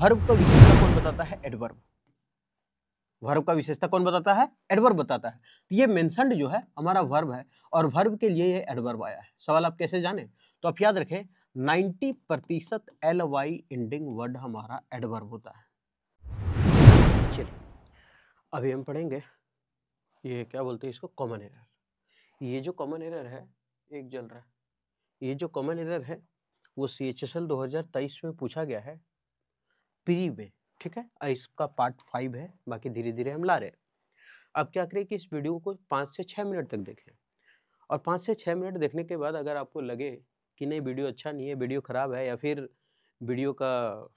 Verb का विशेषता कौन बताता है? एडवर्ब। वर्ब का विशेषता कौन बताता है? एडवर्ब बताता है। तो ये मेंशन्ड जो है हमारा वर्ब है और वर्ब के लिए ये एडवर्ब आया है। सवाल आप कैसे जाने? तो आप याद रखें 90% ly एंडिंग वर्ड हमारा एडवर्ब होता है। चलिए अभी हम पढ़ेंगे ये क्या बोलते हैं इसको, कॉमन एरर। ये जो कॉमन एरर है, एक जल रहा है, ये जो कॉमन एरर है वो CHSL 2023 में पूछा गया है प्री में, ठीक है। इसका पार्ट 5 है, बाकी धीरे धीरे हम ला रहे हैं। अब क्या करें कि इस वीडियो को 5 से 6 मिनट तक देखें और 5 से 6 मिनट देखने के बाद अगर आपको लगे कि नहीं वीडियो अच्छा नहीं है, वीडियो खराब है, या फिर वीडियो का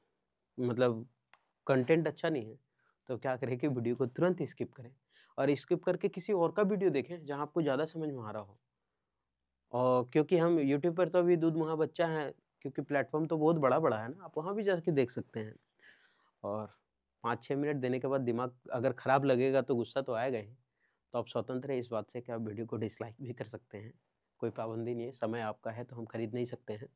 मतलब कंटेंट अच्छा नहीं है, तो क्या करें कि वीडियो को तुरंत स्किप करें और स्किप करके किसी और का वीडियो देखें जहां आपको ज़्यादा समझ में आ रहा हो। और क्योंकि हम यूट्यूब पर तो अभी दूध मुहा बच्चा है, क्योंकि प्लेटफॉर्म तो बहुत बड़ा बड़ा है ना, आप वहाँ भी जाके देख सकते हैं। और 5-6 मिनट देने के बाद दिमाग अगर खराब लगेगा तो गुस्सा तो आएगा ही, तो आप स्वतंत्र है इस बात से कि आप वीडियो को डिसलाइक भी कर सकते हैं, कोई पाबंदी नहीं है, समय आपका है तो हम खरीद नहीं सकते हैं।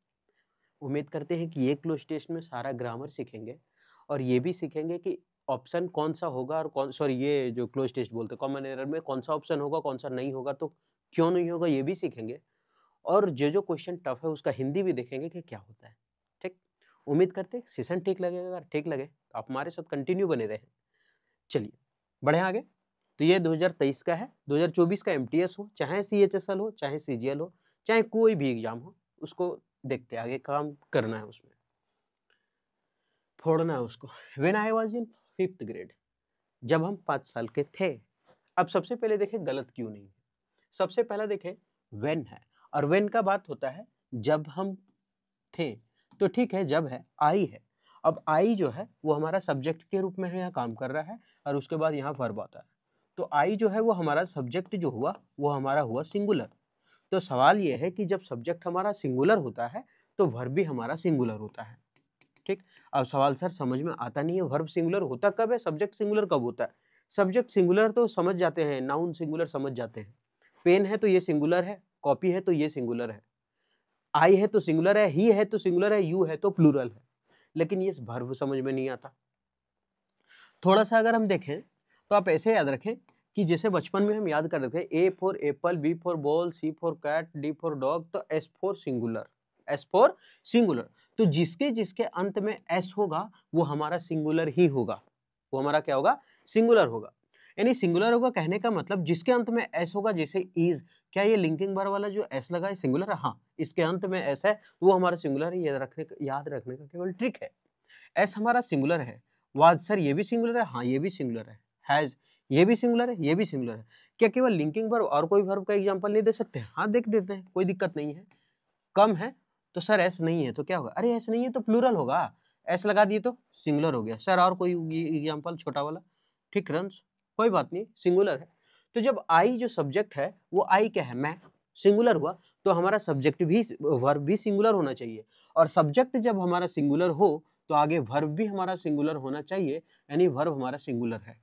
उम्मीद करते हैं कि ये क्लोज टेस्ट में सारा ग्रामर सीखेंगे और ये भी सीखेंगे कि ऑप्शन कौन सा होगा और कौन, सॉरी ये जो क्लोज टेस्ट बोलते हैं कॉमन एरर में, कौन सा ऑप्शन होगा कौन सा नहीं होगा, तो क्यों नहीं होगा ये भी सीखेंगे। और जो क्वेश्चन टफ है उसका हिंदी भी देखेंगे कि क्या होता है। ठीक, उम्मीद करते हैं सेशन ठीक लगेगा। अगर ठीक लगे तो आप हमारे साथ कंटिन्यू बने रहें। चलिए बढ़े आगे। तो ये 2023 का है। 2024 का MTS हो, चाहे CHSL हो, चाहे CGL हो, चाहे कोई भी एग्जाम हो, उसको देखते आगे काम करना है, उसमें फोड़ना है उसको। When I was in 5th grade, जब हम 5 साल के थे। अब सबसे पहले देखें गलत क्यों नहीं है। सबसे पहला देखें व्हेन है, और व्हेन का बात होता है जब हम थे, तो ठीक है जब है आई है। अब आई जो है वो हमारा सब्जेक्ट के रूप में है, यहाँ काम कर रहा है, और उसके बाद यहाँ वर्ब आता है। तो आई जो है वो हमारा सब्जेक्ट जो हुआ वो हमारा हुआ सिंगुलर। तो सवाल ये है कि जब सब्जेक्ट हमारा सिंगुलर होता है तो वर्ब भी हमारा सिंगुलर होता है। ठीक, अब सवाल सर समझ में आता नहीं है, वर्ब सिंगुलर होता कब है, सब्जेक्ट सिंगुलर कब होता है? सब्जेक्ट सिंगुलर तो समझ जाते हैं, नाउन सिंगुलर समझ जाते हैं। पेन है तो ये सिंगुलर है, कॉपी है तो ये सिंगुलर है, आई है तो सिंगुलर है, ही है तो सिंगुलर है, यू है तो प्लूरल है। लेकिन ये वर्ब समझ में नहीं आता। थोड़ा सा अगर हम देखें तो आप ऐसे याद रखें कि जैसे बचपन में हम याद कर रहे थे, A for apple, B for ball, C for cat, D for dog, तो S for singular, S for singular. तो जिसके जिसके अंत में S होगा वो हमारा सिंगुलर ही होगा, वो हमारा क्या होगा, सिंगुलर होगा। यानी सिंगुलर होगा कहने का मतलब जिसके अंत में S होगा, जैसे इज, क्या ये लिंकिंग वर्ब वाला जो S लगा है सिंगुलर है? हाँ, इसके अंत में S है वो हमारा सिंगुलर है। याद रखने का केवल ट्रिक है। S हमारा सिंगुलर है। वाज सर ये भी सिंगुलर है? हाँ ये भी सिंगुलर है। हैज ये भी सिंगुलर है, ये भी सिंगुलर है। क्या केवल लिंकिंग वर्ब और कोई वर्ब का एग्जांपल नहीं दे सकते? हाँ देख देते हैं, कोई दिक्कत नहीं है। कम है तो सर एस नहीं है तो क्या होगा? अरे एस नहीं है तो प्लूरल होगा, एस लगा दिए तो सिंगुलर हो गया। सर और कोई एग्जांपल छोटा वाला? ठीक रंस, कोई बात नहीं, सिंगुलर है। तो जब आई जो सब्जेक्ट है वो आई क्या है, मैं, सिंगुलर हुआ, तो हमारा सब्जेक्ट भी वर्ब भी सिंगुलर होना चाहिए। और सब्जेक्ट जब हमारा सिंगुलर हो तो आगे वर्ब भी हमारा सिंगुलर होना चाहिए, यानी वर्ब हमारा सिंगुलर है।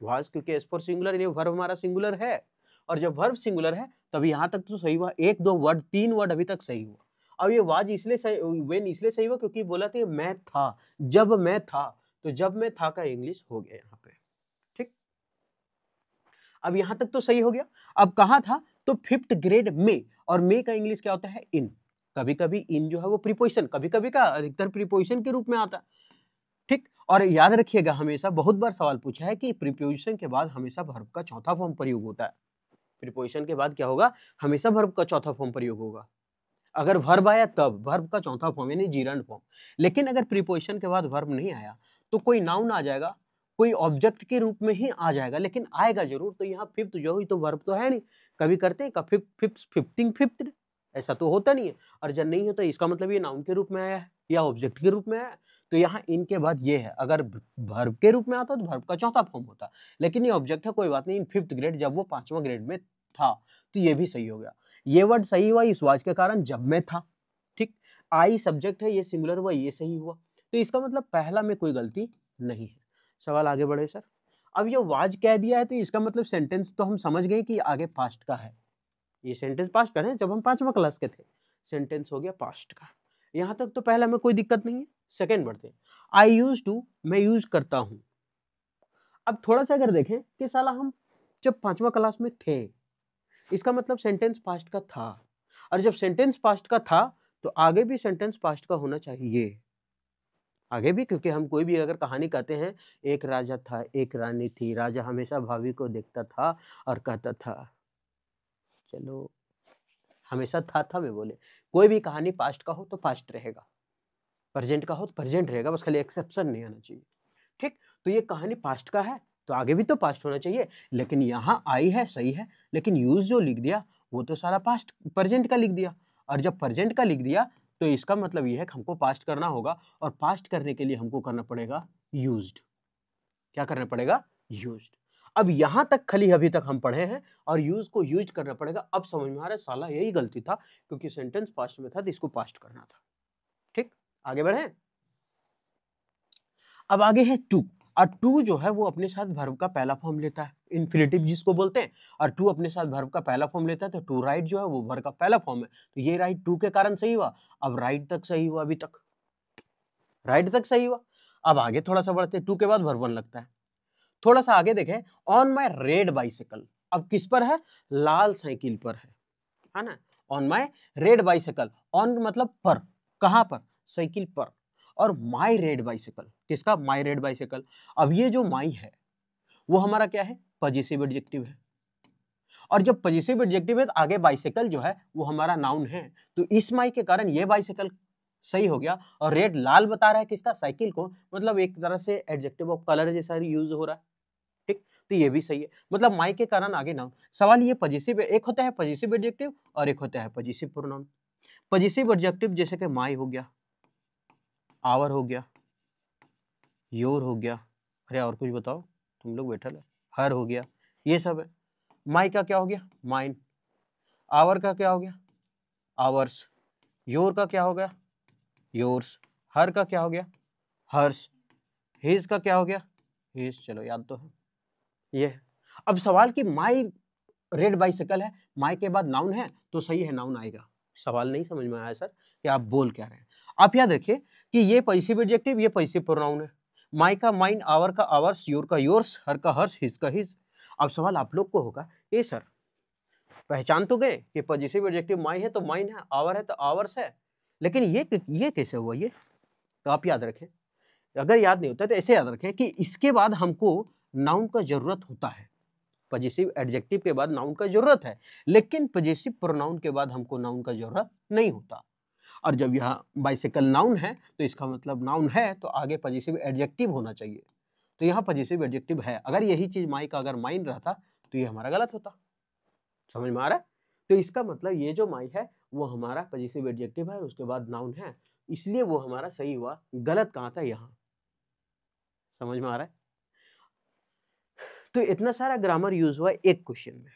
वाज क्योंकि एस फॉर सिंगुलर, यानी वर्ब हमारा सिंगुलर है। और जब वर्ब सिंगुलर है तब यहाँ तक तो सही हुआ, 1-2 वर्ड 3 वर्ड अभी तक सही हुआ। अब ये वाज इसलिए सही, व्हेन इसलिए सही हुआ क्योंकि बोला था मैं था, जब मैं था, तो जब मैं था का इंग्लिश हो गया यहाँ पे। ठीक, अब यहाँ तक तो सही हो गया। अब कहाँ था, तो 5th ग्रेड में, और मे का इंग्लिश क्या होता है, इन। कभी कभी इन जो है वो प्रीपोजिशन, कभी कभी का अधिकतर प्रीपोजिशन के रूप में आता है। ठीक, और याद रखिएगा हमेशा बहुत बार सवाल पूछा है कि प्रीपोजिशन के बाद हमेशा वर्ब का चौथा फॉर्म प्रयोग होता है। प्रीपोजिशन के बाद क्या होगा, हमेशा वर्ब का चौथा फॉर्म प्रयोग होगा। अगर वर्ब आया तब वर्ब का चौथा फॉर्म यानी जीरंड फॉर्म। लेकिन अगर प्रीपोजिशन के बाद वर्ब नहीं आया तो कोई नाउन आ जाएगा, कोई ऑब्जेक्ट के रूप में ही आ जाएगा, लेकिन आएगा जरूर। तो यहाँ फिफ्थ जो हुई तो वर्ब तो है नहीं, कभी करते हैं का फिफ्थ, ऐसा तो होता नहीं है। और जब नहीं होता इसका मतलब ये नाउन के रूप में आया है या ऑब्जेक्ट के रूप में आया है। तो यहाँ इनके बाद ये है, अगर वर्ब के रूप में आता तो वर्ब का चौथा फॉर्म होता, लेकिन ये ऑब्जेक्ट है, कोई बात नहीं। इन 5th ग्रेड जब वो 5वां ग्रेड में था, तो ये भी सही हो गया। ये वर्ड सही हुआ इस वाज के कारण, जब में था। ठीक, आई सब्जेक्ट है, ये सिंगुलर हुआ, ये सही हुआ। तो इसका मतलब पहला में कोई गलती नहीं है। सवाल आगे बढ़े सर। अब ये वाज कह दिया है तो इसका मतलब सेंटेंस तो हम समझ गए कि आगे पास्ट का है। ये सेंटेंस पास्ट का है, जब हम 5वां क्लास के थे। सेंटेंस हो गया पास्ट का। यहाँ तक तो पहला में कोई दिक्कत नहीं है। सेकेंड बढ़ते हैं। आई यूज टू, मैं यूज करता हूं। अब थोड़ा सा अगर देखें कि साला हम जब 5वां क्लास में थे, इसका मतलब सेंटेंस पास्ट का था, और जब सेंटेंस पास्ट का था तो आगे भी सेंटेंस पास्ट का होना चाहिए, आगे भी, क्योंकि हम कोई भी अगर कहानी कहते हैं, एक राजा था एक रानी थी, राजा हमेशा भाभी को देखता था और कहता था, चलो हमेशा था में बोले, कोई भी कहानी पास्ट का हो तो पास्ट रहेगा, प्रेजेंट का हो तो प्रेजेंट रहेगा, बस खाली एक्सेप्शन नहीं आना चाहिए। ठीक, तो ये कहानी पास्ट का है तो आगे भी तो पास्ट होना चाहिए, लेकिन यहाँ आई है सही है, लेकिन यूज जो लिख दिया वो तो सारा पास्ट प्रेजेंट का लिख दिया, और जब प्रेजेंट का लिख दिया तो इसका मतलब ये है कि हमको पास्ट करना होगा, और पास्ट करने के लिए हमको करना पड़ेगा यूज्ड। क्या करना पड़ेगा? यूज्ड। अब यहां तक खाली अभी तक हम पढ़े हैं, और यूज को यूज करना पड़ेगा। अब समझ में आ रहा है, साला यही गलती था, क्योंकि सेंटेंस पास्ट में था तो इसको पास्ट करना था। ठीक, आगे बढ़े। अब आगे है टू, और टू जो है वो अपने साथ वर्ब का पहला फॉर्म लेता है, इन्फिनिटिव जिसको बोलते हैं, और टू अपने साथ वर्ब का पहला फॉर्म लेता है, तो टू राइट जो है वो वर्ब का पहला फॉर्म है, तो ये राइट टू के कारण सही हुआ। अब राइट तक सही हुआ, अभी तक राइट तक सही हुआ। अब आगे थोड़ा सा बढ़ते, टू के बाद वर्ब वन लगता है। थोड़ा सा आगे देखें, ऑन माई रेड बाइसिकल, अब किस पर है? लाल साइकिल पर है ना। On my red bicycle, on मतलब पर, कहां पर? साइकिल पर, और माई रेड बाइसिकल, किसका? माई रेड बाइसिकल। अब ये जो माई है वो हमारा क्या है? पॉजिटिव एडजेक्टिव है, और जब पॉजिटिव एडजेक्टिव है तो आगे बाइसिकल जो है वो हमारा नाउन है, तो इस माई के कारण ये बाइसिकल सही हो गया। और रेड लाल बता रहा है किसका? साइकिल को, मतलब एक तरह से एडजेक्टिव ऑफ कलर जैसा यूज हो रहा है। ठीक, तो ये भी सही है, मतलब माई के कारण आगे नाउन। सवाल ये पॉजिटिव, एक होता है पॉजिटिव एडजेक्टिव और एक होता है पॉजिटिव प्रोनाउन। पॉजिटिव एडजेक्टिव जैसे कि माई हो गया, आवर हो गया, योर हो गया, अरे और कुछ बताओ, तुम लोग बैठल है, हर हो गया, ये सब है। माई का क्या हो गया? माइन। आवर का क्या हो गया? आवर्स। योर का क्या हो गया? योर्स। हर का क्या हो गया? हर्स। हिज का क्या हो गया? हिज। चलो याद तो है ये है। अब सवाल की माई रेड बाइसिकल है, माई के बाद नाउन है तो सही है, नाउन आएगा। सवाल नहीं समझ में आया सर कि आप बोल क्या रहे हैं। आप याद रखिए कि ये पॉजिटिव एडजेक्टिव, ये पॉजिटिव प्रोनाउन है। माई का माइन, आवर का आवर्स, योर का योर्स, हर का हर्स, हिज का हिज। अब सवाल आप लोग को होगा, ये सर पहचान तो गए कि पॉजिटिव एडजेक्टिव माई है तो माइन है, आवर है तो आवर्स है, लेकिन ये कैसे हुआ? ये तो आप याद रखें, अगर याद नहीं होता तो ऐसे याद रखें कि इसके बाद हमको नाउन का जरूरत होता है। पॉजिटिव एडजेक्टिव के बाद नाउन का जरूरत है, लेकिन पॉजिटिव प्रोनाउन के बाद हमको नाउन का जरूरत नहीं होता। और जब यहाँ बाइसिकल नाउन है तो इसका मतलब नाउन है तो आगे पॉजिटिव एडजेक्टिव होना चाहिए, तो यहाँ पॉजिटिव एडजेक्टिव है। अगर यही चीज माई का अगर माइन रहता तो ये हमारा गलत होता। समझ में आ रहा है? तो इसका मतलब ये जो माई है वो हमारा पॉजिटिव एडजेक्टिव है, उसके बाद नाउन है, इसलिए वो हमारा सही हुआ। गलत कहाँ था? यहाँ। समझ में आ रहा है? तो इतना सारा ग्रामर यूज हुआ एक क्वेश्चन में।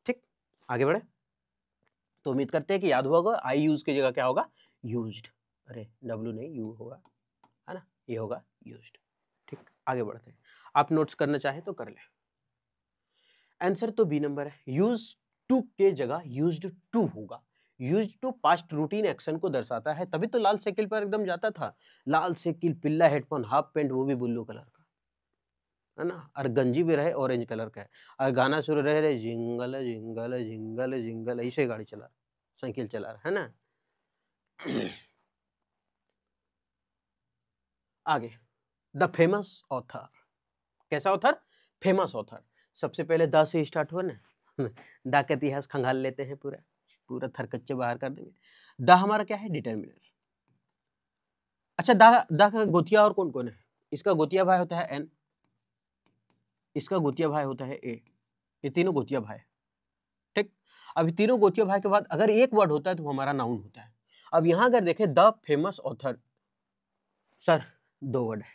ठीक, आगे बढ़े। तो उम्मीद करते हैं कि याद हुआ होगा। आई यूज की जगह क्या होगा? यूज्ड। अरे डब्ल्यू नहीं, यू होगा, है ना, ये होगा यूज्ड। ठीक, आगे बढ़ते हैं। आप नोट्स करना चाहें तो कर लें। आंसर तो बी नंबर है, यूज टू के जगह यूज्ड टू होगा। Used to past routine action को दर्शाता है, तभी तो लाल साइकिल पर एकदम जाता था। लाल साइकिल, पिल्ला हेडफोन, हाफ पैंट, वो भी ब्लू कलर का, है ना, और गंजी भी रहे ऑरेंज कलर का है, और गाना शुरू रहे जिंगल जिंगल जिंगल जिंगल, ऐसे गाड़ी चला, साइकिल चला रहा है ना। आगे, द फेमस ऑथर, कैसा ऑथर? Famous author. सबसे पहले द से स्टार्ट हुआ ना, द का इतिहास खंगाल लेते हैं, पूरा पूरा थरकच्चे बाहर कर देंगे। द हमारा क्या है? डिटर्मिनर। अच्छा, द का गोतिया और कौन कौन है? इसका गोतिया भाई होता है एन, इसका गोतिया भाई होता है ए, ये तीनों गोतिया भाई। ठीक, अभी तीनों गोतिया भाई के बाद अगर एक वर्ड होता है तो वो हमारा नाउन होता है। अब यहां अगर देखें द फेमस ऑथर, सर दो वर्ड है,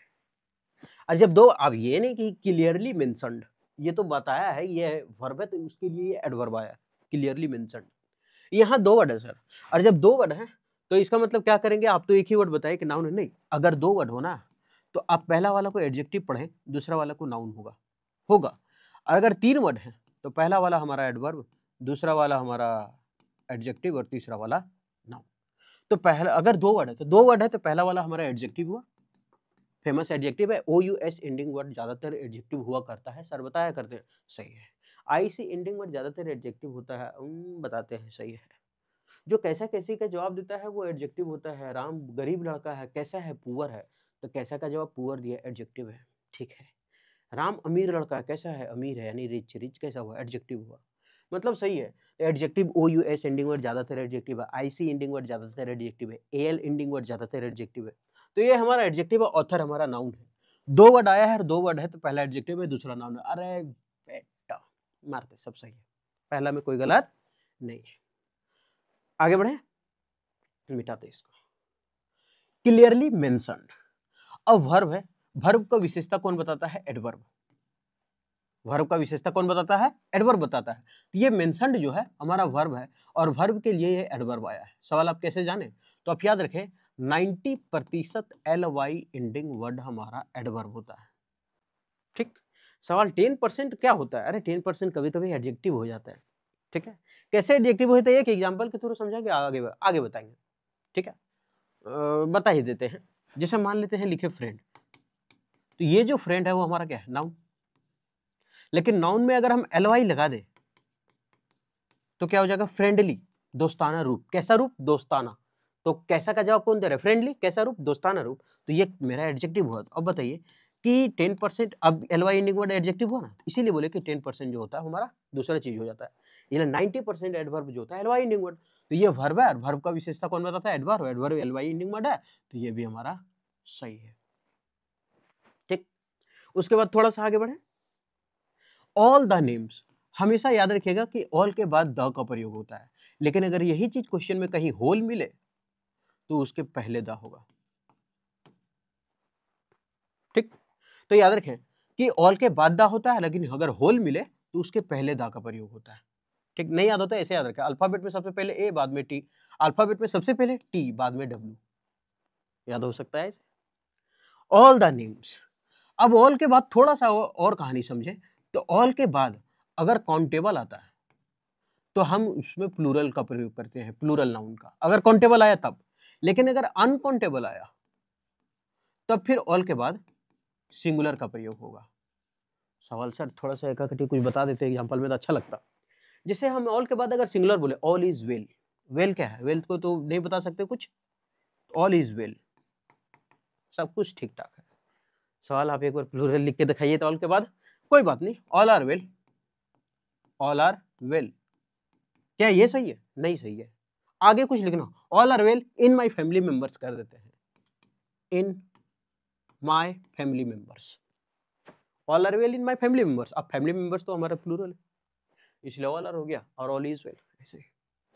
और जब दो, अब ये नहीं कि क्लियरली मेंशन्ड, ये तो बताया है ये वर्ब है तो उसके लिए ये एडवर्ब आया, क्लियरली मेंशन्ड। यहाँ दो वर्ड है सर, और जब दो वर्ड है तो इसका मतलब क्या करेंगे? आप तो एक ही वर्ड बताइए कि नाउन है, नहीं, अगर दो वर्ड हो ना तो आप पहला वाला को एडजेक्टिव पढ़ें, दूसरा वाला को नाउन होगा होगा। अगर तीन वर्ड है तो पहला वाला हमारा एडवर्ब, दूसरा वाला हमारा एडजेक्टिव और तीसरा वाला नाउन। तो पहला, अगर दो वर्ड है तो पहला वाला हमारा एडजेक्टिव हुआ, फेमस एडजेक्टिव है। OUS एंडिंग वर्ड ज्यादातर एडजेक्टिव हुआ करता है, सर बताया करते हैं, सही है। IC एंडिंग वर्ड ज्यादातर एडजेक्टिव होता है, बताते हैं, सही है। जो कैसा कैसी का जवाब देता है वो एडजेक्टिव होता है। राम गरीब लड़का है, कैसा है, पुअर है, तो कैसा का जवाब पुअर दिया, एडजेक्टिव है, ठीक है। राम अमीर लड़का है, कैसा है, अमीर है, यानी रिच, रिच कैसा हुआ, एडजेक्टिव हुआ, मतलब सही है। एडजेक्टिव OUS एंडिंग वर्ड ज्यादातर एडजेक्टिव है, IC एंडिंग वर्ड ज्यादातर एडजेक्टिव है, AL एंडिंग वर्ड ज्यादातर एडजेक्टिव है। तो ये हमारा एडजेक्टिव है, ऑथर हमारा नाउन है। 2 वर्ड आया है और 2 वर्ड है, तो पहला एडजेक्टिव है, दूसरा नाउन है। अरे बेटा मारते, सब सही है, पहला में कोई गलत नहीं है। आगे बढ़े, मिटाते इसको। क्लियरली मेंशन्ड, अब वर्ब है, वर्ब का विशेषता कौन बताता है, एडवर्ब। वर्ब का विशेषता कौन बताता है, एडवर्ब बताता है। तो ये मेंशन्ड जो है हमारा वर्ब है, और वर्ब के लिए ये एडवर्ब आया है। सवाल आप कैसे जाने, तो आप याद रखें 90% LY एंडिंग वर्ड हमारा एडवर्ब होता है, ठीक। सवाल 10% क्या होता है, अरे 10% कभी कभी एडजेक्टिव हो जाता है, ठीक है। कैसे एडजेक्टिव होता है, एक एग्जांपल के थ्रू समझाएंगे, आगे बताएंगे, ठीक है। बता ही देते हैं। जैसे मान लेते हैं लिखे फ्रेंड, तो ये जो फ्रेंड है वो हमारा क्या है, नाउन। लेकिन नाउन में अगर हम LY लगा दे तो क्या हो जाएगा, फ्रेंडली, दोस्ताना रूप। कैसा रूप, दोस्ताना। तो कैसा का जवाब कौन दे रहा है, फ्रेंडली, कैसा रूप, दोस्ताना रूप। तो ये मेरा एडजेक्टिव हुआ। अब बताइए कि 10%, अब LY एंडिंग वर्ड एडजेक्टिव हुआ ना, इसीलिए बोले कि 10% जो होता है हमारा दूसरा चीज हो जाता है। ये 90% एडवर्ब जो होता है LY एंडिंग वर्ड। तो ये वर्ब है, और वर्ब का विशेषता कौन बताता है, adverb. Adverb LY ending word है, तो ये भी हमारा सही है, ठीक। उसके बाद थोड़ा सा आगे बढ़े। ऑल द नेम्स, हमेशा याद रखिएगा कि ऑल के बाद द का प्रयोग होता है, लेकिन अगर यही चीज क्वेश्चन में कहीं होल मिले तो उसके पहले द होगा, ठीक। तो याद रखें कि ऑल के बाद द होता है, लेकिन अगर होल मिले तो उसके पहले द का प्रयोग होता है, ठीक। नहीं याद होता है, ऐसे याद रखें, अल्फाबेट में सबसे पहले ए, बाद में टी, अल्फाबेट में सबसे पहले टी, बाद में डब्ल्यू, याद हो सकता है। ऑल द नेम्स, अब ऑल के बाद थोड़ा सा और कहानी समझे, तो ऑल के बाद अगर काउंटेबल आता है तो हम उसमें प्लूरल का प्रयोग करते हैं, प्लूरल नाउन का, अगर काउंटेबल आया तब। लेकिन अगर अनकाउंटेबल आया तब फिर ऑल के बाद सिंगुलर का प्रयोग होगा। सवाल सर थोड़ा सा एकाकटी कुछ बता देते एग्जांपल में तो अच्छा लगता। जैसे हम ऑल के बाद अगर सिंगुलर बोले, ऑल इज वेल, वेल क्या है, वेल को तो नहीं बता सकते कुछ, ऑल इज वेल, सब कुछ ठीक ठाक है। सवाल आप एक बार प्लूरल लिख के दिखाइए तो ऑल के बाद, कोई बात नहीं, all are well, all are well, क्या ये सही है, नहीं सही है, आगे कुछ लिखना, all are well in my family members कर देते हैं, in my family members, all are well in my family members. अब फैमिली मेंबर्स तो हमारा प्लूरल है, इसलिए ऑल आर हो गया, और ऑल इज वेल, ऐसे,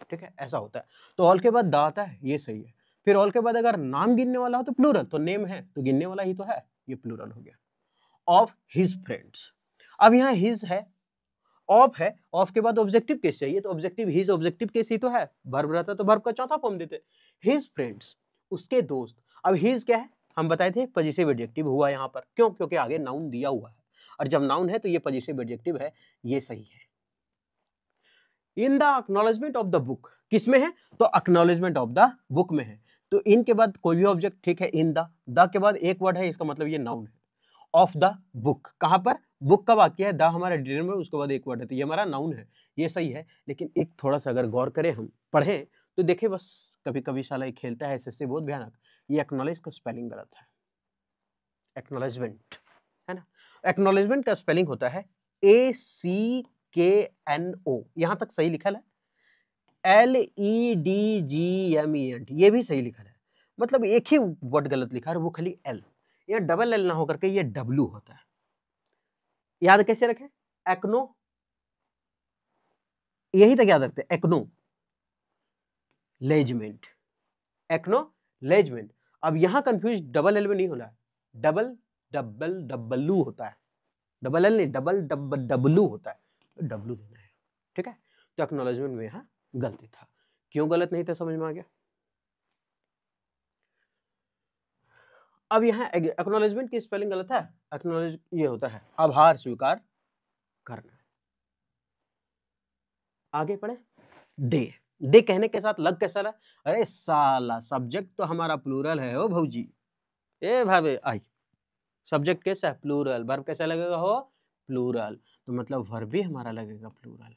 ठीक है, ऐसा होता है। तो ऑल के बाद द आता है, ये सही है। फिर ऑल के बाद अगर नाम गिनने वाला हो तो प्लूरल, तो नेम है तो गिनने वाला ही तो है, ये प्लूरल हो गया। ऑफ हिज फ्रेंड्स, अब यहाँ हिज है, ऑफ है, ऑफ के बाद ऑब्जेक्टिव केस चाहिए, तो ऑब्जेक्टिव हिज, ऑब्जेक्टिव केस ही तो है, वर्ब रहता तो वर्ब का चौथा फॉर्म देते, हिज फ्रेंड्स, उसके दोस्त। अब हिज क्या है, हम बताए थे पॉजिटिव एडजेक्टिव हुआ यहाँ पर, क्यों, क्योंकि आगे नाउन दिया हुआ है, और जब नाउन है तो ये पॉजिटिव एडजेक्टिव है, ये सही है। In the acknowledgement of the book, किसमें है, तो एक्नॉलेजमेंट ऑफ द बुक में है। तो इन के बाद कोई भी ऑब्जेक्ट, ठीक है, इन द के बाद एक वर्ड है, इसका मतलब ये नाउन है। ऑफ द बुक, कहां पर, बुक का वाक्य है, द हमारा डिटेल में, उसके बाद एक वर्ड है, तो ये हमारा नाउन है, ये सही है। लेकिन एक थोड़ा सा अगर गौर करें, हम पढ़ें तो देखें, बस कभी कभी साला ये खेलता है SSC बहुत भयानक, ये एक्नॉलेज का स्पेलिंग गलत है, एक्नॉलेजमेंट है ना, एक्नॉलेजमेंट का स्पेलिंग होता है ACKNO, यहां तक सही लिखा है, LEDGMENT, ये भी सही लिखा है, मतलब एक ही वर्ड गलत लिखा है, वो खाली L, ये डबल L ना होकर के ये W होता है। याद कैसे रखें, एक्नो, यही तक याद रखते, एक्नो लेजमेंट, एक्नो लेजमेंट। अब यहां कंफ्यूज डबल L में नहीं होना है, डबल डबल डब्लू होता है, डबल L नहीं, डबल डब्लू होता है, W देना है, ठीक है। तो एक्नॉलेजमेंट में यहां गलती था, क्यों गलत नहीं था समझ में आ गया। अब यहाँ एक्नॉलेजमेंट की स्पेलिंग गलत है, एक्नॉलेज ये होता है आभार स्वीकार करना। आगे पढ़े, दे, दे कहने के साथ लग कैसा रहा, अरे साला सब्जेक्ट तो हमारा प्लूरल है ओ भौजी, ए भाभी आई, सब्जेक्ट कैसा है? प्लूरल। वर्ब कैसा लगेगा हो? प्लूरल। तो मतलब वर्ब भी हमारा लगेगा प्लूरल।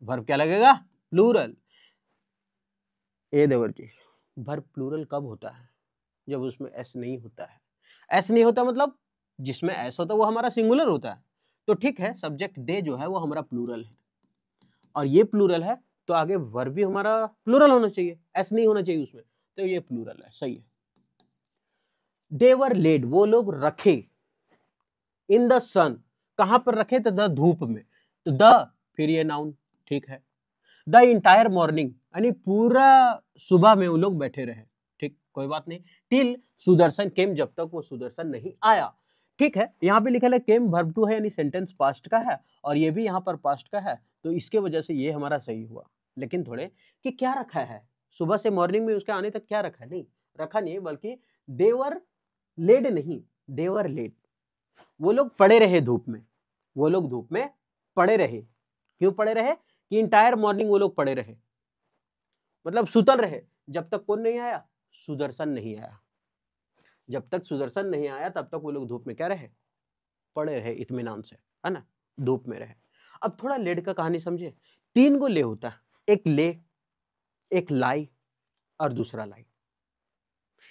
वर्ब क्या लगेगा? प्लूरल। ए देवर जी, वर्ब प्लूरल कब होता है? जब उसमें एस नहीं होता है। एस नहीं होता मतलब जिसमें एस होता है वो हमारा सिंगुलर होता है। तो ठीक है, सब्जेक्ट दे जो है वो हमारा प्लूरल है, और ये प्लूरल है तो आगे वर्ब भी हमारा प्लूरल होना चाहिए, एस नहीं होना चाहिए उसमें, तो ये प्लूरल है, सही है। देवर लेड, वो लोग रखे, इन द सन, कहां पर रखे? तो द धूप में, तो द फिर ये नाउन, ठीक है। द इंटायर मॉर्निंग, यानी पूरा सुबह में वो लोग बैठे रहे, ठीक, कोई बात नहीं। टिल सुदर्शन केम, जब तक वो सुदर्शन नहीं आया, ठीक है। यहाँ पे लिखा है केम वर्ब टू है, यानी सेंटेंस पास्ट का है, और ये भी यहाँ पर पास्ट का है, तो इसके वजह से ये हमारा सही हुआ। लेकिन थोड़े कि क्या रखा है सुबह से मॉर्निंग में उसके आने तक, क्या रखा है? नहीं रखा नहीं, बल्कि देवर लेड नहीं, देवर लेड, वो लोग पड़े रहे धूप में, वो लोग धूप में पड़े रहे। क्यों पड़े रहे? कि इंटायर मॉर्निंग वो लोग पड़े रहे, मतलब सुतल रहे, जब तक कौन नहीं आया? सुदर्शन नहीं आया। जब तक सुदर्शन नहीं आया तब तक वो लोग धूप में क्या रहे? पड़े रहे इत्मीनान से, है ना, धूप में रहे। अब थोड़ा लेड का कहानी समझे। 3 गो ले होता है, एक ले, एक लाई और दूसरा लाई।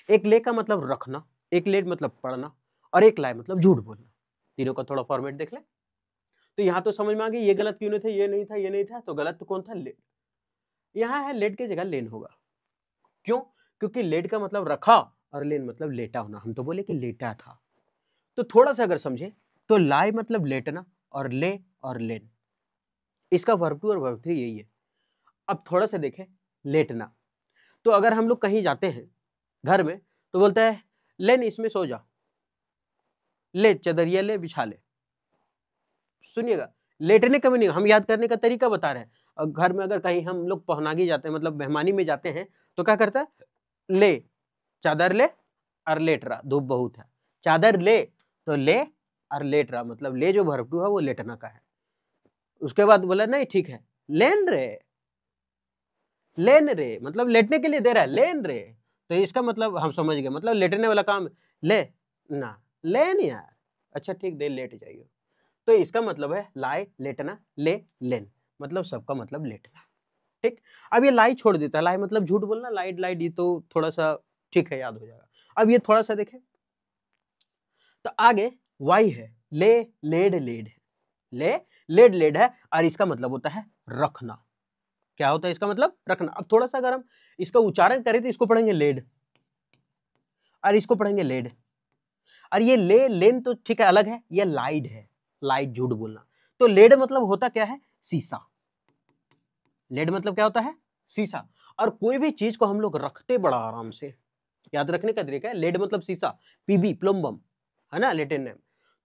एक ले का मतलब रखना, एक लेड मतलब पढ़ना, और एक लाई मतलब झूठ बोलना। तीनों का थोड़ा फॉर्मेट देख ले। तो यहां तो समझ में आ गई ये गलत क्यों नहीं था, ये नहीं था, ये नहीं था, तो गलत तो कौन था? लेड। यहां है लेड की जगह लेन होगा। क्यों? क्योंकि लेड का मतलब रखा और लेन मतलब लेटा होना, हम तो बोले कि लेटा था। तो थोड़ा सा अगर समझे तो लाई मतलब लेटना, और ले और लेन, इसका वर्ब टू और वर्ब थ्री यही है। अब थोड़ा सा देखें लेटना, तो अगर हम लोग कहीं जाते हैं घर में तो बोलता है लेन इसमें सो जा, ले चदरिया ले बिछा ले। सुनिएगा, लेटने का भी नहीं, हम याद करने का तरीका बता रहे हैं। और घर में अगर कहीं हम लोग पहनागी जाते हैं, मतलब मेहमानी में जाते हैं, तो क्या करता है? ले चादर ले और लेट रहा, धूप बहुत है, चादर ले, तो ले और लेट रहा, मतलब ले जो वर्ब टू है वो लेटना का है। उसके बाद बोला नहीं ठीक है, लेन रे, लेन रे मतलब लेटने के लिए दे रहा है, लेन रे, तो इसका मतलब हम समझ गए, मतलब लेटने वाला काम ले ना, लेन यार, अच्छा ठीक दे लेट जाइए। तो इसका मतलब है लाई लेटना, ले लेन, मतलब सबका मतलब लेटना, ठीक। अब ये लाई छोड़ देता है, लाई मतलब झूठ बोलना, लाइट लाइट, ये तो थोड़ा सा ठीक है, याद हो जाएगा। अब ये थोड़ा सा देखें तो आगे वाई है, ले लेड लेड है, ले लेड लेड है, और इसका मतलब होता है रखना। क्या होता है इसका मतलब? रखना। अब थोड़ा सा अगर हम इसका उच्चारण करें तो इसको पढ़ेंगे लेड, और इसको पढ़ेंगे लेड, और ये ले लेन तो ठीक है अलग है, ये लाइड है, लाइड झूठ बोलना। तो लेड मतलब होता क्या है? शीशा। लेड मतलब क्या होता है? शीशा। और कोई भी चीज को हम लोग रखते बड़ा आराम से, याद रखने का तरीका है, लेड मतलब शीशा, पीबी प्लम्बम, है ना, लेटिन नेम।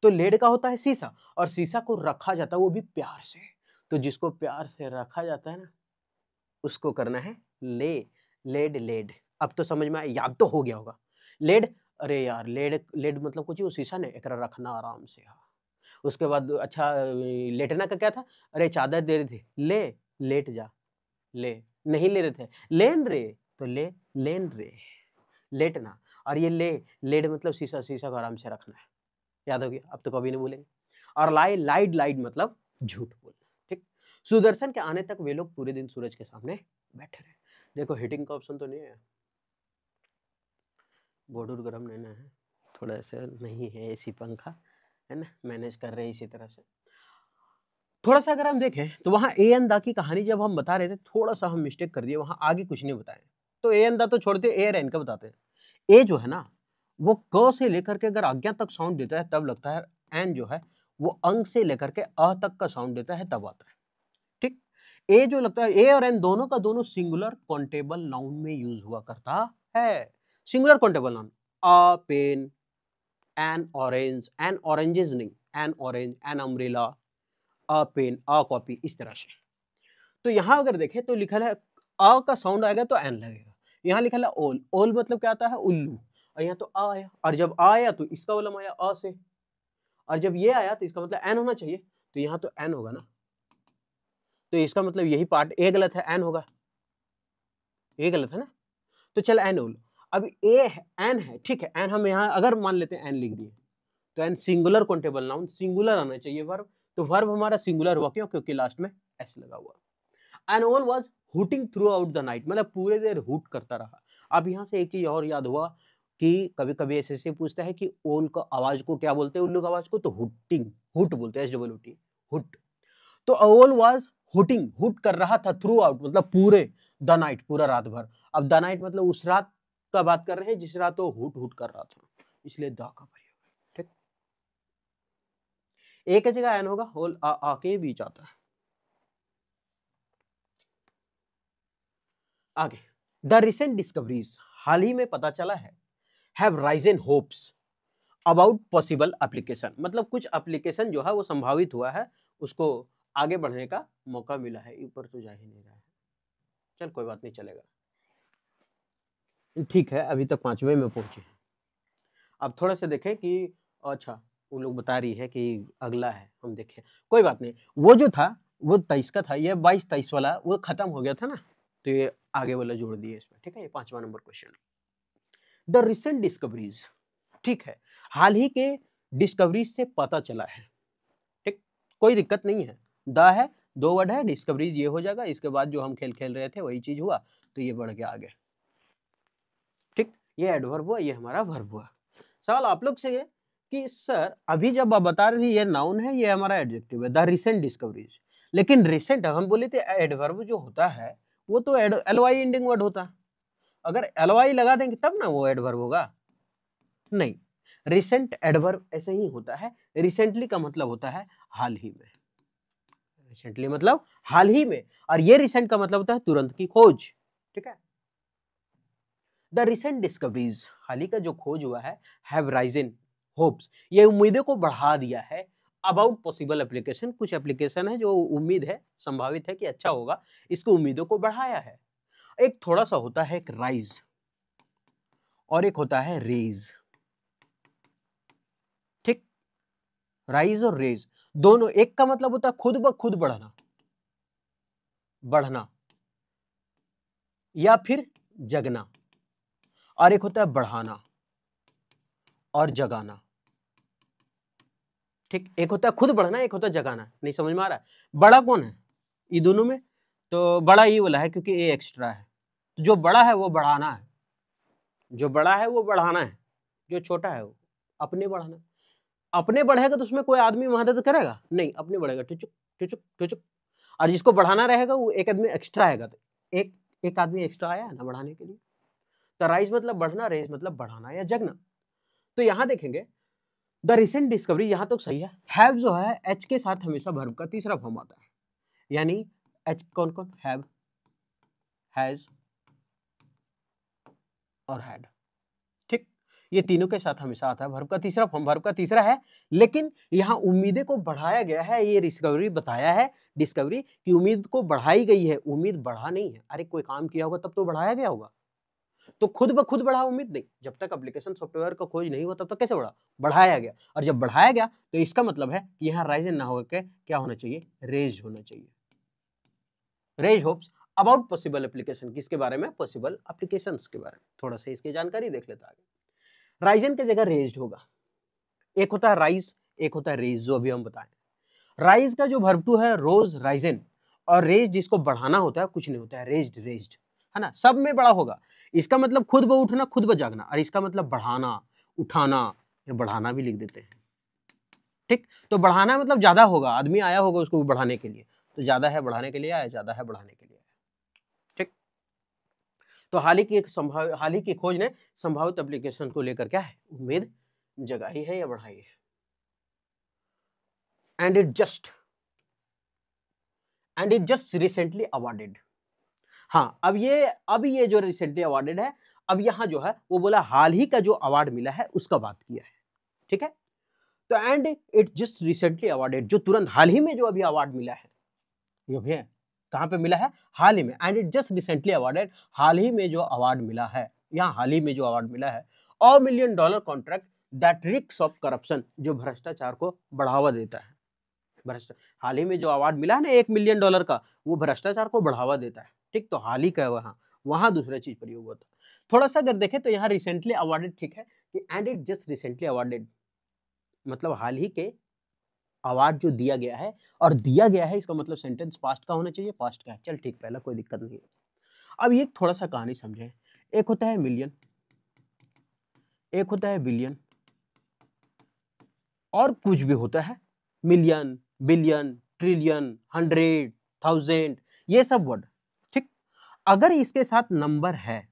तो लेड का होता है शीशा, और शीशा को रखा जाता है वो भी प्यार से। तो जिसको प्यार से रखा जाता है ना, उसको करना है ले, लेड लेड। अब तो समझ में आया, याद तो हो गया होगा। लेड, अरे यार लेड, लेड मतलब कुछ शीशा ने एकरा रखना आराम से। हाँ, उसके बाद अच्छा लेटना का क्या था? अरे चादर दे रही थी, ले लेट जा, ले नहीं ले रहे थे, लेन रे, तो ले लेन रे, लेटना। और ये ले लेड मतलब शीशा, शीशा को आराम से रखना है, याद हो गया, अब तो कभी नहीं भूलेंगे। और लाई लाइड लाइड मतलब झूठ बोलना, ठीक। सुदर्शन के आने तक वे लोग पूरे दिन सूरज के सामने बैठे रहे। देखो हीटिंग का ऑप्शन तो नहीं है, बोर्ड गर्म नहीं है, थोड़ा सा नहीं है, एसी पंखा है ना, मैनेज कर रहे हैं इसी तरह से। थोड़ा सा अगर हम देखें तो वहां ए एन दा की कहानी जब हम बता रहे थे, थोड़ा सा हम मिस्टेक कर दिए, वहां आगे कुछ नहीं बताए। तो ए एन दा तो छोड़ते, ए और एन का बताते हैं। ए जो है ना, वो क से लेकर के अगर आज्ञा तक साउंड देता है तब लगता है, एन जो है वो अंग से लेकर के अ तक का साउंड देता है तब आता है, ठीक। ए जो लगता है, ए और एन दोनों का दोनों सिंगुलर काउंटेबल नाउन में यूज हुआ करता है। Singular countable noun, a pen, an orange, an oranges नहीं, an orange, an umbrella, a pen, a copy, इस तरह से। तो यहां अगर देखें तो लिखा है अ का साउंड आएगा तो एन लगेगा। यहाँ लिखा है ओल, ओल मतलब क्या आता है? उल्लू। और यहाँ तो आ आया, और जब आ आया तो इसका वाला आया अ से, और जब ये आया तो इसका मतलब एन होना चाहिए, तो यहाँ तो एन होगा ना, तो इसका मतलब यही पार्ट ए गलत है, एन होगा, ये गलत है ना। तो चल एन ओल, अब ए एन है, ठीक है, एन हम यहाँ अगर मान लेते हैं एन लिख दिए, तो an singular countable noun, singular आना चाहिए वर्ब, तो वर्ब हमारा सिंगुलर हुआ, क्यों? क्योंकि लास्ट में एस लगा हुआ। एन ओल was hooting through out the night, मतलब पूरे देर हुट करता रहा। अब यहाँ से एक चीज और याद हुआ कि कभी कभी ऐसे पूछता है कि ओल का आवाज को क्या बोलते हैं, उल्लू की आवाज को, तो हुटिंग, हुट बोलते हैं, SWT, हुट। तो ओल वाज हुटिंग, हुट कर रहा था, थ्रू आउट मतलब पूरे, द नाइट पूरा रात भर। अब द नाइट मतलब उस रात का बात कर रहे हैं जिस रात वो हुट हुट कर रहा था, इसलिए द का प्रयोग। ठीक, ए की जगह एन होगा, होल आ के बीच आता है। आगे, द रिसेंट डिस्कवरीज, हाल ही में पता चला है, have Ryzen hopes about possible application, मतलब कुछ एप्लीकेशन जो है वो संभावित हुआ है, उसको आगे बढ़ने का मौका मिला है। ऊपर तो जा ही नहीं रहा है, चल कोई बात नहीं, चलेगा, ठीक है, अभी तक 5वें में पहुंचे। अब थोड़ा सा देखें कि अच्छा वो लोग बता रही है कि अगला है, हम देखें, कोई बात नहीं। वो जो था वो 23 का था, ये 22-23 वाला वो खत्म हो गया था ना, तो ये आगे वाला जोड़ दिए इसमें। ठीक है, ये 5वां number question, the recent discoveries, ठीक है, हाल ही के डिस्कवरीज से पता चला है। ठीक, कोई दिक्कत नहीं है, द है, 2 वर्ड है, डिस्कवरीज ये हो जाएगा, इसके बाद जो हम खेल रहे थे वही चीज हुआ, तो ये बढ़ गया आगे। ठीक, ये एडवर्ब हुआ, ये हमारा वर्ब हुआ। सवाल आप लोग से है कि सर अभी जब आप बता रहे थे ये नाउन है, ये हमारा एडजेक्टिव है, द रिसेंट डिस्कवरीज, लेकिन रिसेंट हम बोले थे एडवर्ब जो होता है वो तो एलवाई एंडिंग वर्ड होता है, अगर एलवाई लगा देंगे तब ना वो एडवर्ब होगा, नहीं, रिसेंट एडवर्ब ऐसे ही होता है। रिसेंटली का मतलब होता है हाल ही में, रिसेंटली मतलब हाल ही में, और ये रिसेंट का मतलब होता है तुरंत की खोज। ठीक है, द रिसेंट डिस्कवरीज, हाल ही का जो खोज हुआ है, हैव राइजन होप्स, ये उम्मीदों को बढ़ा दिया है, अबाउट पॉसिबल एप्लीकेशन, कुछ एप्लीकेशन है जो उम्मीद है, संभावित है कि अच्छा होगा, इसको उम्मीदों को बढ़ाया है। एक थोड़ा सा होता है एक राइज और एक होता है रेज। ठीक, राइज और रेज दोनों, एक का मतलब होता है खुद ब खुद बढ़ना, बढ़ना या फिर जगना, और एक होता है बढ़ाना और जगाना। ठीक, एक होता है खुद बढ़ना, एक होता है जगाना, नहीं समझ में आ रहा है? बड़ा कौन है ये दोनों में? तो बड़ा ये वाला है क्योंकि ए एक्स्ट्रा है, जो बड़ा है वो बढ़ाना है, जो बड़ा है वो बढ़ाना है, जो छोटा है वो अपने बढ़ाना। अपने बढ़ेगा तो उसमें कोई आदमी मदद करेगा नहीं, अपने बढ़ेगा टुचुक टुचुक टुचुक, और जिसको बढ़ाना रहेगा वो एक आदमी एक्स्ट्रा आएगा, तो एक एक आदमी एक्स्ट्रा आया ना बढ़ाने के लिए। तो राइज मतलब बढ़ना, रेज मतलब बढ़ाना या जगना। तो यहां देखेंगे द रिसेंट डिस्कवरी, यहां तक सही है। हैव जो है एच के साथ हमेशा वर्ब का तीसरा फॉर्म आता है, यानी एच कौन कौन, हैव, हैज और हैड। ठीक, ये तीनों के साथ हमेशा आता है, वर्ब का तीसरा फॉर्म, वर्ब का तीसरा है, लेकिन यहाँ उम्मीदें को बढ़ाया गया है, ये डिस्कवरी बताया है, डिस्कवरी की उम्मीद को बढ़ाई गई है, उम्मीद बढ़ा नहीं है। अरे कोई काम किया होगा तब तो बढ़ाया गया होगा, तो खुद ब खुद बढ़ा उम्मीद नहीं, जब तक एप्लीकेशन सॉफ्टवेयर का खोज नहीं हुआ तब तक कैसे बढ़ा, बढ़ाया गया, और जब बढ़ाया गया तो इसका मतलब है कि यहाँ राइजन ना होकर क्या होना चाहिए, रेज होना चाहिए। Raise hopes about possible application, किसके बारे में, पॉसिबल एप्लीकेशंस के बारे में। थोड़ा सा इसकी जानकारी देख लेता आगे। राइजन की जगह रेज्ड होगा, एक होता है राइज, एक होता है रेज, जो अभी हम बताएं। राइज का जो वर्ब टू है रोज, राइजन, और रेज जिसको बढ़ाना होता है कुछ नहीं होता है, रेज्ड रेज्ड, है ना, सब में बड़ा होगा। इसका मतलब खुद ब उठना, खुद ब जागना, और इसका मतलब बढ़ाना, उठाना, या बढ़ाना भी लिख देते हैं। ठीक, तो बढ़ाना मतलब ज्यादा होगा, आदमी आया होगा उसको बढ़ाने के लिए, तो ज्यादा है बढ़ाने के लिए आया, ज्यादा है बढ़ाने के लिए आया। ठीक, तो हाल ही की खोज ने संभावित एप्लीकेशन को लेकर क्या है, उम्मीद जगाई है या बढ़ाई है। And it just recently awarded. हाँ, अब ये जो रिसेंटली अवार्डेड है, अब यहाँ जो है वो बोला हाल ही का जो अवार्ड मिला है उसका बात किया है। ठीक है, तो and it just recently awarded, जो तुरंत हाल ही में जो अभी अवार्ड मिला है, ये भी है कहां पे मिला है, हाल ही में। And it just recently awarded, हाल ही में जो अवार्ड मिला है, यहाँ हाल ही में जो अवार्ड मिला है, $1 million contract that risk of corruption, जो भ्रष्टाचार को बढ़ावा देता है। हाल ही में जो अवार्ड मिला है ना $1 मिलियन का, वो भ्रष्टाचार को बढ़ावा देता है। ठीक, तो हाल ही का वहां वहां दूसरा चीज प्रयोग होता है। थोड़ा सा अगर देखें तो यहाँ रिसेंटली अवार्डेड ठीक है, कि and it just recently awarded, मतलब हाल ही के अवार्ड जो दिया गया है, और दिया गया है इसका मतलब सेंटेंस पास्ट का होना चाहिए, पास्ट का है। चल ठीक, पहला कोई दिक्कत नहीं है। अब ये थोड़ा सा कहानी समझे। एक होता है मिलियन, एक होता है बिलियन, और कुछ भी होता है मिलियन, बिलियन, ट्रिलियन, 100, 1000, ये सब वर्ड। ठीक, अगर इसके साथ नंबर है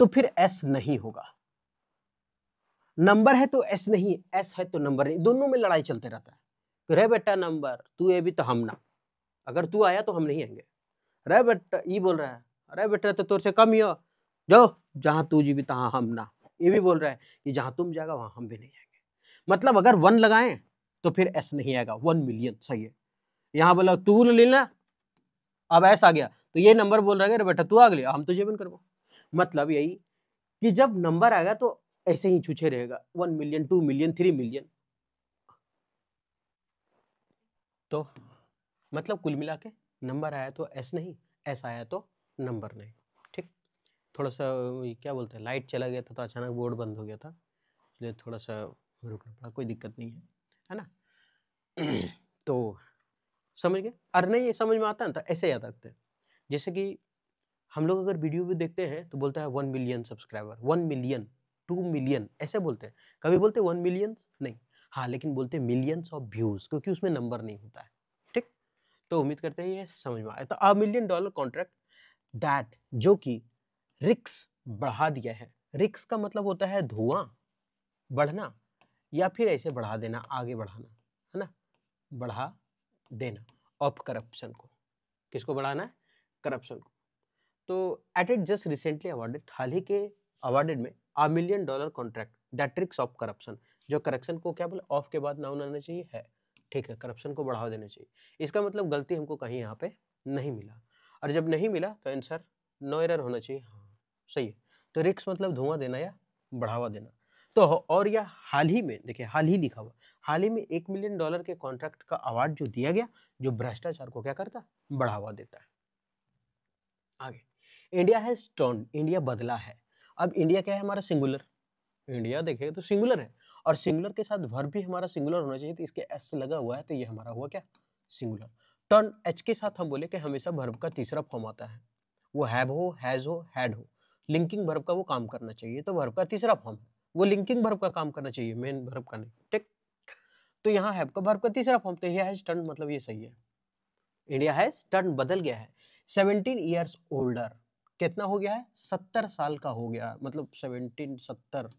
तो फिर एस नहीं होगा। नंबर है तो एस नहीं, एस है तो नंबर नहीं, दोनों में लड़ाई चलते रहता है। रे बेटा नंबर, तू ये भी तो हम ना, अगर तू आया तो हम नहीं आएंगे। रे बेटा ये बोल रहा है, अरे बेटा तो तुझसे कम ही हो, जो जहां तू जी भी तहां हम ना। ये भी बोल रहा है कि जहां तुम जाएगा वहां हम भी नहीं आएंगे। मतलब अगर 1 लगाएं तो फिर एस नहीं आएगा, 1 मिलियन सही है। यहाँ बोला तू लेना, अब एस आ गया तो ये नंबर बोल रहा है बेटा तू आ गया, हम तुझे भी करबो। मतलब यही कि जब नंबर आएगा तो ऐसे ही छूछे रहेगा, 1 मिलियन, 2 मिलियन, 3 मिलियन। तो मतलब कुल मिला के नंबर आया तो एस नहीं, एस आया तो नंबर नहीं। ठीक, थोड़ा सा क्या बोलते हैं, लाइट चला गया था तो अचानक बोर्ड बंद हो गया था, इसलिए थोड़ा सा रुकना पड़ा, कोई दिक्कत नहीं है ना। तो समझ गए? और नहीं समझ में आता है तो ऐसे याद रखते हैं। जैसे कि हम लोग अगर वीडियो भी देखते हैं तो बोलता है 1 मिलियन सब्सक्राइबर, 1 मिलियन, 2 मिलियन ऐसे बोलते हैं। कभी बोलते 1 मिलियन नहीं, हाँ लेकिन बोलते मिलियंस ऑफ व्यूज, क्योंकि उसमें नंबर नहीं होता है। ठीक, तो उम्मीद करते हैं ये समझ में आया। तो $1 मिलियन कॉन्ट्रैक्ट दैट, जो कि रिक्स बढ़ा दिया है। रिक्स का मतलब होता है धुआं, बढ़ना, या फिर ऐसे बढ़ा देना, आगे बढ़ाना, है ना, बढ़ा देना ऑफ करप्शन को। किसको बढ़ाना है? करप्शन को। तो at it just recently awarded, हाल ही के अवार्डेड में $1 million contract that tricks of corruption, जो करप्शन को क्या बोले, ऑफ के बाद नाउन आना चाहिए है। ठीक है, करप्शन को बढ़ावा देना चाहिए। इसका मतलब गलती हमको कहीं यहाँ पे नहीं मिला, और जब नहीं मिला तो आंसर नो एरर होना चाहिए। हाँ सही है। तो रिक्स मतलब धुआं देना या बढ़ावा देना। तो और यह हाल ही में, देखिए हाल ही लिखा हुआ, हाल ही में $1 मिलियन के कॉन्ट्रैक्ट का अवार्ड जो दिया गया, जो भ्रष्टाचार को क्या करता, बढ़ावा देता है। आगे, इंडिया हैज टर्न, इंडिया बदला है। अब इंडिया क्या है हमारा, सिंगुलर। इंडिया देखेगा तो सिंगुलर है, और सिंगुलर के साथ वर्ब भी हमारा सिंगुलर होना चाहिए, तो इसके एस लगा हुआ है तो ये हमारा हुआ क्या, सिंगुलर। टर्न एच के साथ हम बोले कि हमेशा वर्ब का तीसरा फॉर्म आता है, वो हैव हो, हैज हो, हैड हो, लिंकिंग वर्ब का वो काम करना चाहिए, तो वर्ब का तीसरा फॉर्म है, वो लिंकिंग वर्ब का काम करना चाहिए, मेन वर्ब का नहीं। ठीक, तो यहाँ हैव का वर्ब का तीसरा फॉर्म, तो ये हैज टर्न, मतलब ये सही है। इंडिया हैज टर्न, बदल गया है। 17 ईयर्स ओल्डर, कितना हो गया है, 70 साल का हो गया, मतलब 17 70,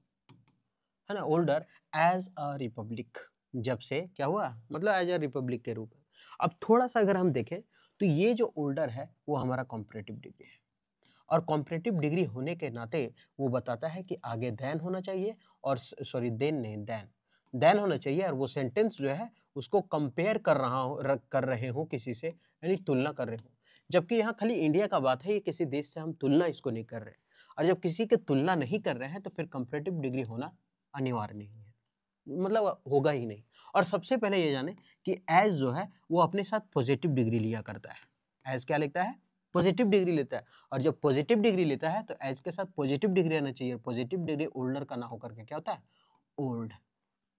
है ना, ओल्डर एज अ रिपब्लिक, जब से क्या हुआ, मतलब एज अ रिपब्लिक के रूप में। अब थोड़ा सा अगर हम देखें तो ये जो ओल्डर है वो हमारा कॉम्परेटिव डिग्री है, और कॉम्परेटिव डिग्री होने के नाते वो बताता है कि आगे देन होना चाहिए, और सॉरी देन नहीं, देन होना चाहिए, और वो सेंटेंस जो है उसको कंपेयर कर रहे हो किसी से, यानी तुलना कर रहे हो। जबकि यहाँ खाली इंडिया का बात है, ये किसी देश से हम तुलना इसको नहीं कर रहे, और जब किसी के तुलना नहीं कर रहे हैं तो फिर कंपैरेटिव डिग्री होना अनिवार्य नहीं है, मतलब होगा ही नहीं। और सबसे पहले ये जाने कि एज जो है वो अपने साथ पॉजिटिव डिग्री लिया करता है। एज क्या लिखता है, पॉजिटिव डिग्री लेता है, और जब पॉजिटिव डिग्री लेता है तो एज के साथ पॉजिटिव डिग्री आना चाहिए, पॉजिटिव डिग्री ओल्डर का ना होकर के क्या होता है, ओल्ड।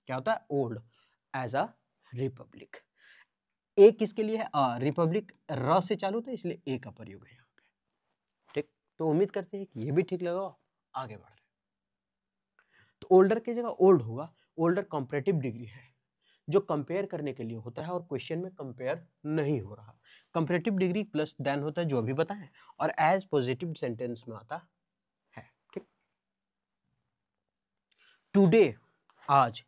क्या होता है, ओल्ड एज अ रिपब्लिक। ए किसके लिए है, रिपब्लिक र से चालू था इसलिए ए का प्रयोग है यहाँ पे। ठीक, तो उम्मीद करते हैं कि ये भी ठीक लगा, आगे बढ़ रहे। तो ओल्डर की जगह ओल्ड होगा, ओल्डर कंपैरेटिव डिग्री है जो कंपेयर करने के लिए होता है, और क्वेश्चन में कंपेयर नहीं हो रहा। कंपैरेटिव डिग्री प्लस देन होता है जो अभी बताएं, और एज पॉजिटिव सेंटेंस में आता है। ठीक, टुडे आज,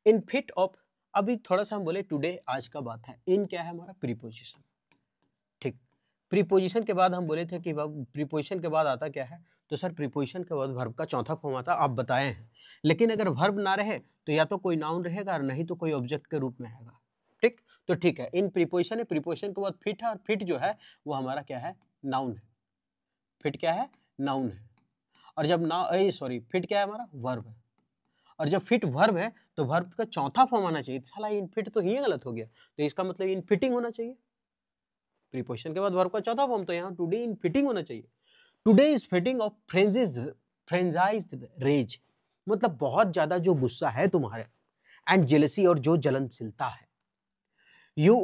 इन फिट ऑफ, अभी थोड़ा सा हम बोले टुडे आज का बात है, इन क्या है हमारा, प्रीपोजिशन। ठीक, प्रीपोजिशन के बाद हम बोले थे कि प्रीपोजिशन के बाद आता क्या है, तो सर प्रीपोजिशन के बाद वर्ब का चौथा फॉर्म आता, आप बताए हैं। लेकिन अगर वर्ब ना रहे तो या तो कोई नाउन रहेगा और नहीं तो कोई ऑब्जेक्ट के रूप में आएगा। ठीक, तो ठीक है, इन प्रीपोजिशन है, प्रीपोजिशन के बाद फिट है, और फिट जो है वो हमारा क्या है, नाउन है। फिट क्या है, नाउन है। और जब ना सॉरी फिट क्या है हमारा, वर्ब है। और जब फिट वर्ब है तो वर्ब का चौथा फॉर्म आना चाहिए, साला इन फिट तो ही गलत हो गया, तो इसका मतलब इन फिटिंग होना चाहिए। प्रीपोजिशन के बाद वर्ब का चौथा फॉर्म, तो यहाँ टुडे इन फिटिंग होना चाहिए। Today is fitting of franchised raise, मतलब बहुत ज्यादा जो गुस्सा है तुम्हारे, एंड जेलसी और जो जलनशीलता है। यू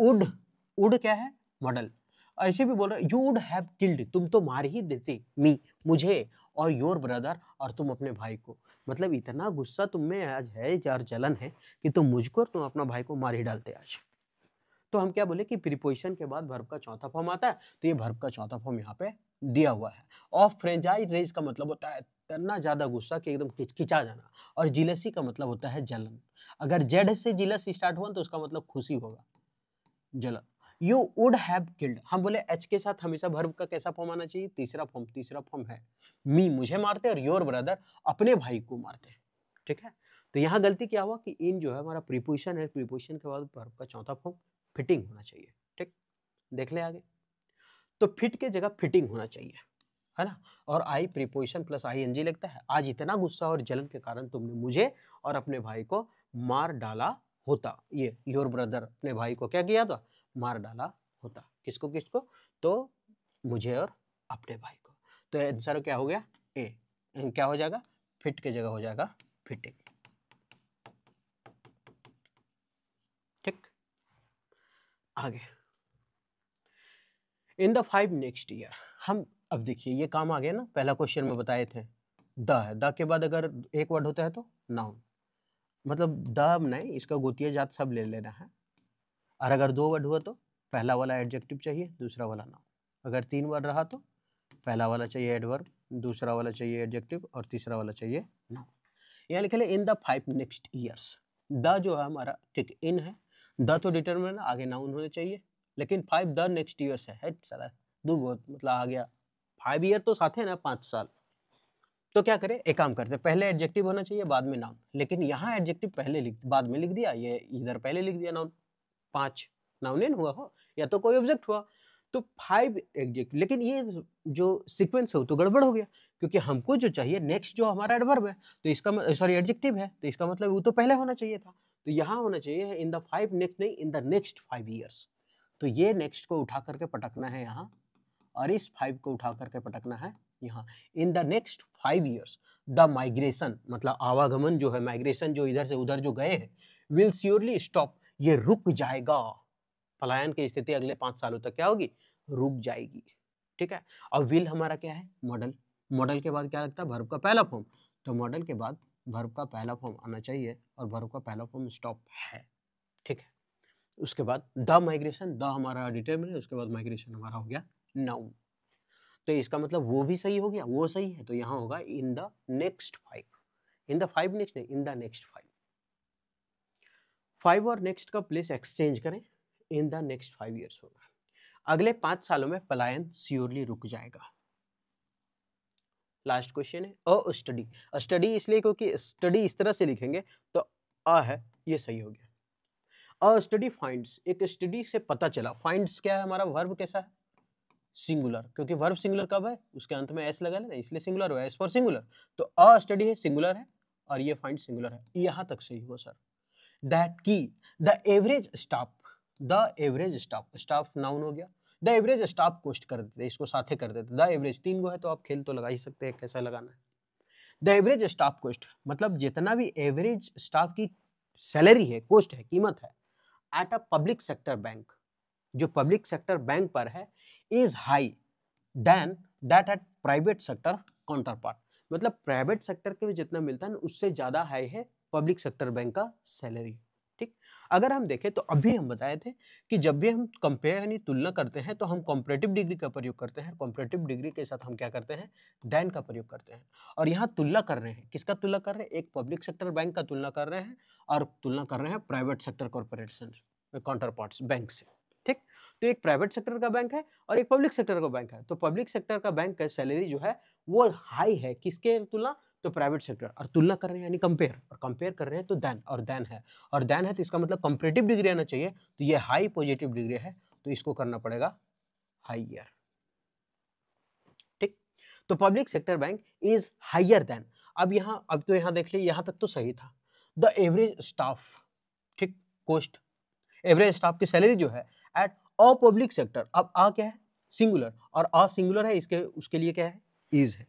वुड क्या है, मॉडल। ऐसे भी बोल रहे यू वुड हैव किल्ड, तुम तो मार ही देते, मी, मुझे, और योर ब्रदर, और तुम अपने भाई को। मतलब इतना गुस्सा तुम में आज है यार, जलन है कि तुम मुझको और तुम अपना भाई को मार ही डालते आज। तो हम क्या बोले कि प्रीपोजिशन के बाद वर्ब का चौथा फॉर्म आता है, तो ये वर्ब का चौथा फॉर्म यहाँ पे दिया हुआ है। ऑफ फ्रेंचाइज रेज का मतलब होता है इतना ज्यादा गुस्सा कि एकदम किचकिचा जाना, और जिलसी का मतलब होता है जलन। अगर जेड से जिलस स्टार्ट हुआ तो उसका मतलब खुशी होगा, जलन। यू वुड हैव किल्ड, हम बोले एच के साथ हमेशा वर्ब का कैसा फॉर्म आना चाहिए, तीसरा फॉर्म है। मी, मुझे मारते, और योर ब्रदर, अपने भाई को मारते। ठीक है, तो यहाँ गलती क्या हुआ कि इन जो है हमारा प्रीपोजिशन है, प्रीपोजिशन के बाद वर्ब का चौथा फॉर्म फिटिंग होना चाहिए। ठीक, देख ले आगे। तो फिट के जगह फिटिंग होना चाहिए, है ना। और आई प्रीपोजिशन प्लस आईएनजी लगता है। आज इतना गुस्सा और जलन के कारण तुमने मुझे और अपने भाई को मार डाला होता। ये योर ब्रदर अपने भाई को क्या किया था, मार डाला होता। किसको किसको, तो मुझे और अपने भाई को। तो आंसर क्या हो गया, ए। क्या हो जाएगा, फिट के जगह हो जाएगा फिटिंग। ठीक, आगे। इन द 5 नेक्स्ट ईयर, हम अब देखिए ये काम आ गया ना, पहला क्वेश्चन में बताए थे द है, द के बाद अगर एक वर्ड होता है तो नाउन, मतलब द नहीं, इसका गोतिया जात सब ले लेना है। और अगर दो वर्ड हुआ तो पहला वाला एडजेक्टिव चाहिए, दूसरा वाला नाउन। अगर तीन वर्ड रहा तो पहला वाला चाहिए एडवर्ब, दूसरा वाला चाहिए एडजेक्टिव, और तीसरा वाला चाहिए नाउन। यहाँ लिखे ले in the 5 next years. The जो है हमारा ठीक इन है, द तो डिटरमिनर आगे नाउन होने चाहिए, लेकिन 5 द नेक्स्ट ईयर्स है साला दो मतलब आ गया 5 ईयर तो साथ है ना 5 साल। तो क्या करें, एक काम करते, पहले एडजेक्टिव होना चाहिए बाद में नाउन, लेकिन यहाँ एडजेक्टिव पहले बाद में लिख दिया, ये इधर पहले लिख दिया नाउन। 5 नाउन हुआ हो या तो कोई ऑब्जेक्ट हुआ, तो 5 एडजेक्टिव। लेकिन ये जो सीक्वेंस है वो तो गड़बड़ हो गया, क्योंकि हमको जो चाहिए नेक्स्ट जो हमारा एडवर्ब है, तो इसका सॉरी एडजेक्टिव है, तो इसका मतलब वो तो पहले होना चाहिए था। तो यहाँ होना चाहिए इन द 5 नेक्स्ट, नहीं इन द नेक्स्ट 5 ईयर्स। तो ये नेक्स्ट को उठा करके पटकना है यहाँ, और इस 5 को उठा करके पटकना है यहाँ। In the next 5 years the migration, मतलब आवागमन जो है, माइग्रेशन जो इधर से उधर जो गए हैं, विल श्योरली स्टॉप, ये रुक जाएगा। पलायन की स्थिति अगले 5 सालों तक क्या होगी, रुक जाएगी। ठीक है, और विल हमारा क्या है, मॉडल। मॉडल के बाद क्या लगता है, वर्ब का पहला फॉर्म। तो मॉडल के बाद वर्ब का पहला फॉर्म आना चाहिए, और वर्ब का पहला फॉर्म स्टॉप है। ठीक है, उसके बाद द माइग्रेशन, द हमारा डिटरमिनर, उसके बाद माइग्रेशन हमारा हो गया नाउन। तो इसका मतलब वो भी सही हो गया, वो सही है, तो यहाँ होगा in the next 5। In the 5 next नहीं, इन द नेक्स्ट 5। 5 और नेक्स्ट का प्लेस एक्सचेंज करें, इन द नेक्स्ट 5 ईयर्स होगा। अगले 5 सालों में पलायन श्योरली रुक जाएगा। लास्ट क्वेश्चन है अ स्टडी। स्टडी इसलिए क्योंकि स्टडी इस तरह से लिखेंगे तो अ है, ये सही हो गया। अ स्टडी फाइंड्स, एक स्टडी से पता चला। फाइंड्स क्या है हमारा, वर्ब कैसा है, सिंगुलर, क्योंकि वर्ब सिंगुलर कब है, उसके अंत में एस लगा लेना, इसलिए सिंगुलर हुआ, एस फॉर सिंगुलर। तो अ स्टडी है, सिंगुलर है, और ये फाइंड सिंगुलर है। यहाँ तक सही हुआ सर। दैट की the average staff, the average staff, staff noun हो गया। द एवरेज स्टाफ कोस्ट कर देते, इसको साथे कर देते। द एवरेज 3 गो है तो आप खेल तो लगा ही सकते हैं कैसा लगाना है। द एवरेज स्टाफ कोस्ट मतलब जितना भी एवरेज स्टाफ की सैलरी है, कोस्ट है, कीमत है, at a public sector bank, जो पब्लिक सेक्टर बैंक पर है, is high than that at private sector counterpart. मतलब प्राइवेट सेक्टर के जितना मिलता है ना, उससे ज्यादा हाई है पब्लिक सेक्टर बैंक का सैलरी। ठीक, अगर हम देखें तो अभी हम बताए थे कि जब भी हम कंपेयर यानी तुलना करते हैं तो हम कंपैरेटिव डिग्री का प्रयोग करते हैं। कंपैरेटिव डिग्री के साथ हम क्या करते हैं, देन का प्रयोग करते हैं। और यहाँ तुलना कर रहे हैं, किसका तुलना कर रहे हैं, एक पब्लिक सेक्टर बैंक का तुलना कर रहे हैं, और तुलना कर रहे हैं private sector corporation counter parts bank से। ठीक, तो एक प्राइवेट सेक्टर का बैंक है और एक पब्लिक सेक्टर का बैंक है। तो पब्लिक सेक्टर का बैंक का सैलरी जो है वो हाई है, किसके तुलना, तो प्राइवेट सेक्टर। और तुलना कर रहे हैं यानी कंपेयर, और कंपेयर कर रहे हैं तो देन, और देन है, और देन है तो इसका मतलब कंपैरेटिव डिग्री आना चाहिए। तो ये हाई पॉजिटिव डिग्री है, तो इसको करना पड़ेगा हाईयर। ठीक, तो public sector bank is higher than. अब तो यहाँ देख लीजिए, यहाँ तक तो सही था। द एवरेज स्टाफ, ठीक, कोस्ट, एवरेज स्टाफ की सैलरी जो है एट अ पब्लिक सेक्टर, अब आ क्या है, सिंगुलर, और अ सिंगुलर है, इसके उसके लिए क्या है, इज है।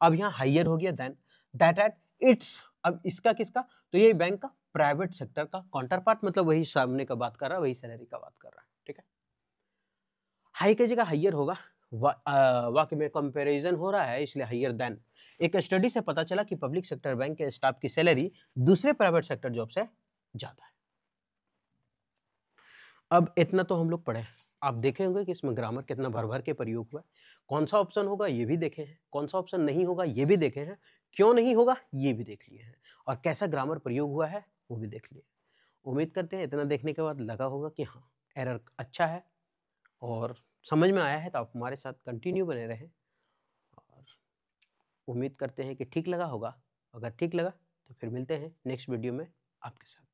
अब यहाँ हायर हो गया देन, दैट एट इट्स अब इसका किसका, तो ये बैंक का प्राइवेट सेक्टर का काउंटर पार्ट, मतलब वही सामने का बात कर रहा है, वही सैलरी का बात कर रहा है, ठीक है। हाई की जगह हाइयर होगा, वाक्य में कंपैरिजन हो रहा है इसलिए हाइयर देन। एक स्टडी से पता चला कि पब्लिक सेक्टर बैंक के स्टाफ की सैलरी दूसरे प्राइवेट सेक्टर जॉब से ज्यादा है। अब इतना तो हम लोग पढ़े, आप देखे होंगे कि इसमें ग्रामर कितना भर भर के प्रयोग हुआ है। कौन सा ऑप्शन होगा ये भी देखे हैं, कौन सा ऑप्शन नहीं होगा ये भी देखे हैं, क्यों नहीं होगा ये भी देख लिए हैं, और कैसा ग्रामर प्रयोग हुआ है वो भी देख लिए। उम्मीद करते हैं इतना देखने के बाद लगा होगा कि हाँ एरर अच्छा है और समझ में आया है, तो आप हमारे साथ कंटिन्यू बने रहें। और उम्मीद करते हैं कि ठीक लगा होगा, अगर ठीक लगा तो फिर मिलते हैं नेक्स्ट वीडियो में आपके साथ।